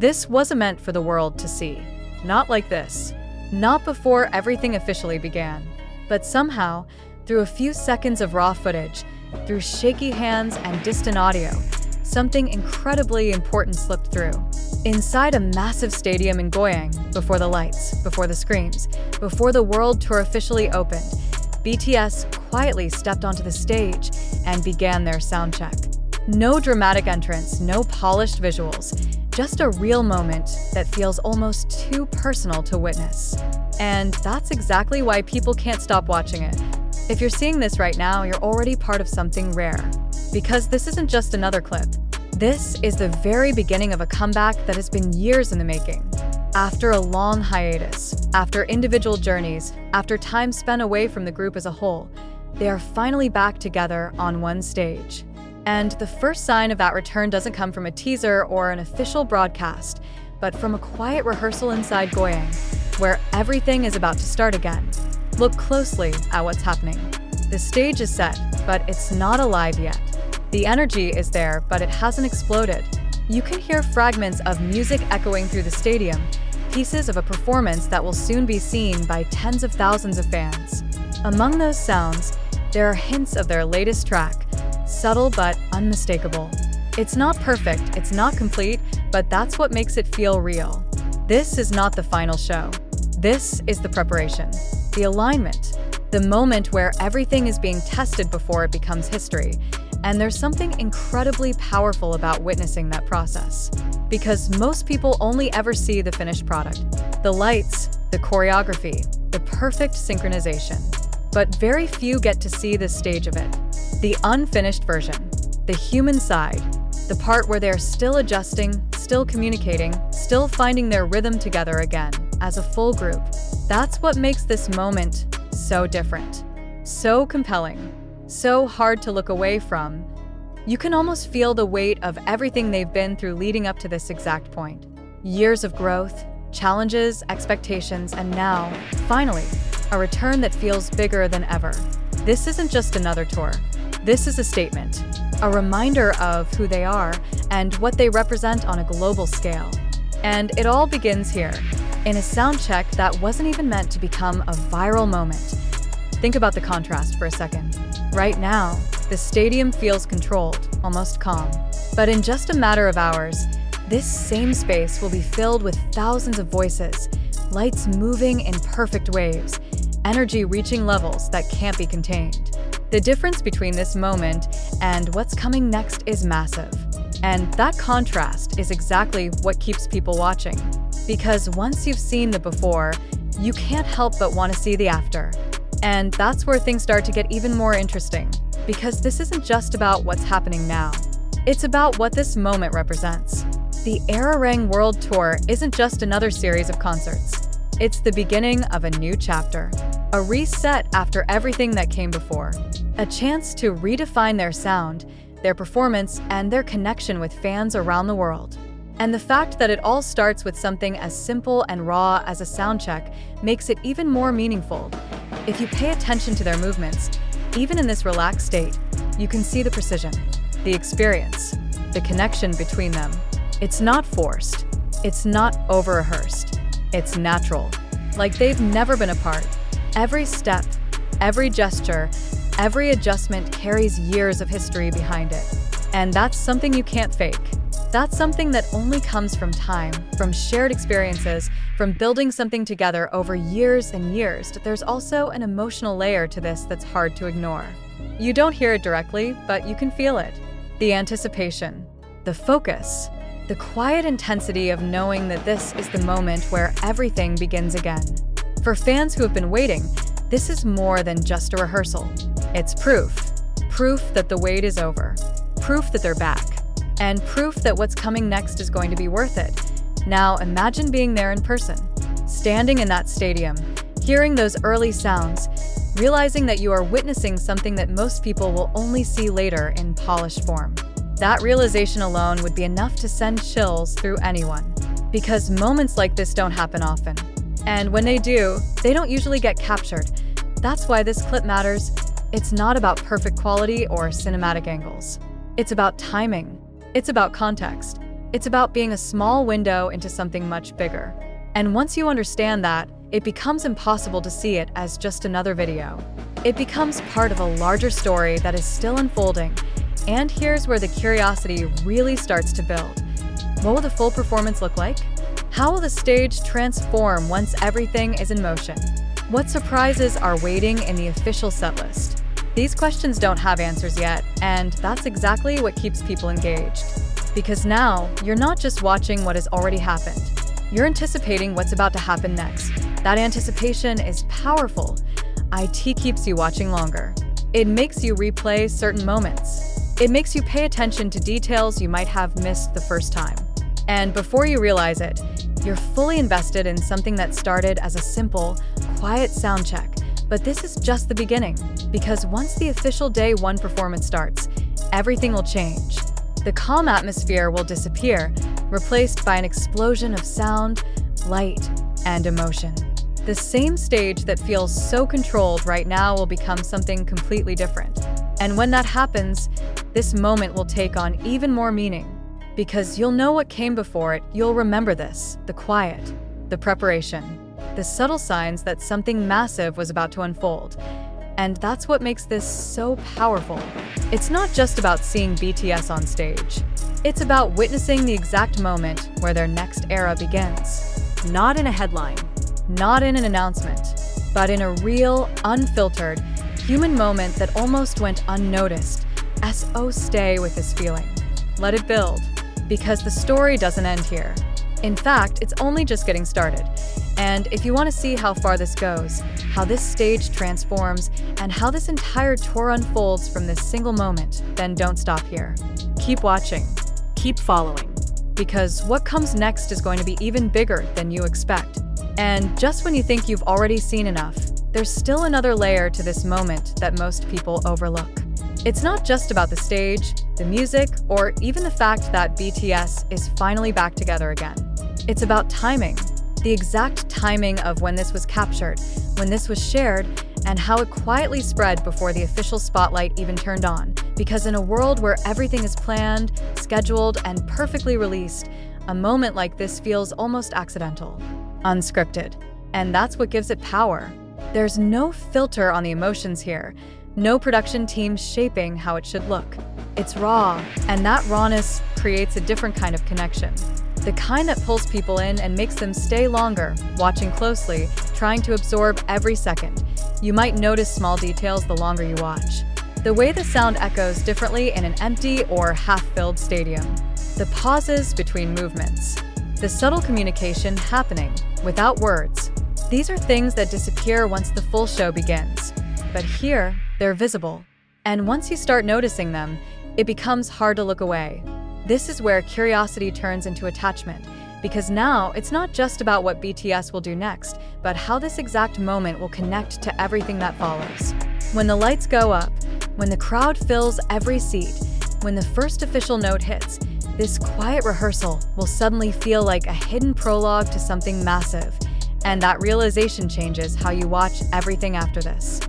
This wasn't meant for the world to see. Not like this. Not before everything officially began. But somehow, through a few seconds of raw footage, through shaky hands and distant audio, something incredibly important slipped through. Inside a massive stadium in Goyang, before the lights, before the screams, before the world tour officially opened, BTS quietly stepped onto the stage and began their sound check. No dramatic entrance, no polished visuals, just a real moment that feels almost too personal to witness. And that's exactly why people can't stop watching it. If you're seeing this right now, you're already part of something rare. Because this isn't just another clip. This is the very beginning of a comeback that has been years in the making. After a long hiatus, after individual journeys, after time spent away from the group as a whole, they are finally back together on one stage. And the first sign of that return doesn't come from a teaser or an official broadcast, but from a quiet rehearsal inside Goyang, where everything is about to start again. Look closely at what's happening. The stage is set, but it's not alive yet. The energy is there, but it hasn't exploded. You can hear fragments of music echoing through the stadium, pieces of a performance that will soon be seen by tens of thousands of fans. Among those sounds, there are hints of their latest track, subtle but unmistakable. It's not perfect, it's not complete, but that's what makes it feel real. This is not the final show. This is the preparation, the alignment, the moment where everything is being tested before it becomes history. And there's something incredibly powerful about witnessing that process. Because most people only ever see the finished product, the lights, the choreography, the perfect synchronization. But very few get to see this stage of it. The unfinished version, the human side, the part where they're still adjusting, still communicating, still finding their rhythm together again, as a full group. That's what makes this moment so different, so compelling, so hard to look away from. You can almost feel the weight of everything they've been through leading up to this exact point. Years of growth, challenges, expectations, and now, finally, a return that feels bigger than ever. This isn't just another tour. This is a statement, a reminder of who they are and what they represent on a global scale. And it all begins here, in a sound check that wasn't even meant to become a viral moment. Think about the contrast for a second. Right now, the stadium feels controlled, almost calm. But in just a matter of hours, this same space will be filled with thousands of voices, lights moving in perfect waves, energy reaching levels that can't be contained. The difference between this moment and what's coming next is massive. And that contrast is exactly what keeps people watching. Because once you've seen the before, you can't help but want to see the after. And that's where things start to get even more interesting. Because this isn't just about what's happening now. It's about what this moment represents. The ARIRANG World Tour isn't just another series of concerts. It's the beginning of a new chapter. A reset after everything that came before. A chance to redefine their sound, their performance, and their connection with fans around the world. And the fact that it all starts with something as simple and raw as a sound check makes it even more meaningful. If you pay attention to their movements, even in this relaxed state, you can see the precision, the experience, the connection between them. It's not forced. It's not over-rehearsed. It's natural, like they've never been apart. Every step, every gesture, every adjustment carries years of history behind it. And that's something you can't fake. That's something that only comes from time, from shared experiences, from building something together over years and years. There's also an emotional layer to this that's hard to ignore. You don't hear it directly, but you can feel it. The anticipation, the focus, the quiet intensity of knowing that this is the moment where everything begins again. For fans who have been waiting, this is more than just a rehearsal. It's proof. Proof that the wait is over. Proof that they're back. And proof that what's coming next is going to be worth it. Now imagine being there in person, standing in that stadium, hearing those early sounds, realizing that you are witnessing something that most people will only see later in polished form. That realization alone would be enough to send chills through anyone. Because moments like this don't happen often. And when they do, they don't usually get captured. That's why this clip matters. It's not about perfect quality or cinematic angles. It's about timing. It's about context. It's about being a small window into something much bigger. And once you understand that, it becomes impossible to see it as just another video. It becomes part of a larger story that is still unfolding. And here's where the curiosity really starts to build. What will the full performance look like? How will the stage transform once everything is in motion? What surprises are waiting in the official setlist? These questions don't have answers yet, and that's exactly what keeps people engaged. Because now, you're not just watching what has already happened. You're anticipating what's about to happen next. That anticipation is powerful. IT keeps you watching longer. It makes you replay certain moments. It makes you pay attention to details you might have missed the first time. And before you realize it, you're fully invested in something that started as a simple, quiet sound check. But this is just the beginning, because once the official day one performance starts, everything will change. The calm atmosphere will disappear, replaced by an explosion of sound, light, and emotion. The same stage that feels so controlled right now will become something completely different. And when that happens, this moment will take on even more meaning. Because you'll know what came before it, you'll remember this, the quiet, the preparation, the subtle signs that something massive was about to unfold. And that's what makes this so powerful. It's not just about seeing BTS on stage. It's about witnessing the exact moment where their next era begins. Not in a headline, not in an announcement, but in a real, unfiltered, human moment that almost went unnoticed. So stay with this feeling. Let it build. Because the story doesn't end here. In fact, it's only just getting started. And if you want to see how far this goes, how this stage transforms, and how this entire tour unfolds from this single moment, then don't stop here. Keep watching. Keep following. Because what comes next is going to be even bigger than you expect. And just when you think you've already seen enough, there's still another layer to this moment that most people overlook. It's not just about the stage, the music, or even the fact that BTS is finally back together again. It's about timing. The exact timing of when this was captured, when this was shared, and how it quietly spread before the official spotlight even turned on. Because in a world where everything is planned, scheduled, and perfectly released, a moment like this feels almost accidental, unscripted. And that's what gives it power. There's no filter on the emotions here, no production team shaping how it should look. It's raw, and that rawness creates a different kind of connection. The kind that pulls people in and makes them stay longer, watching closely, trying to absorb every second. You might notice small details the longer you watch. The way the sound echoes differently in an empty or half-filled stadium. The pauses between movements. The subtle communication happening without words. These are things that disappear once the full show begins. But here, they're visible. And once you start noticing them, it becomes hard to look away. This is where curiosity turns into attachment, because now it's not just about what BTS will do next, but how this exact moment will connect to everything that follows. When the lights go up, when the crowd fills every seat, when the first official note hits, this quiet rehearsal will suddenly feel like a hidden prologue to something massive. And that realization changes how you watch everything after this.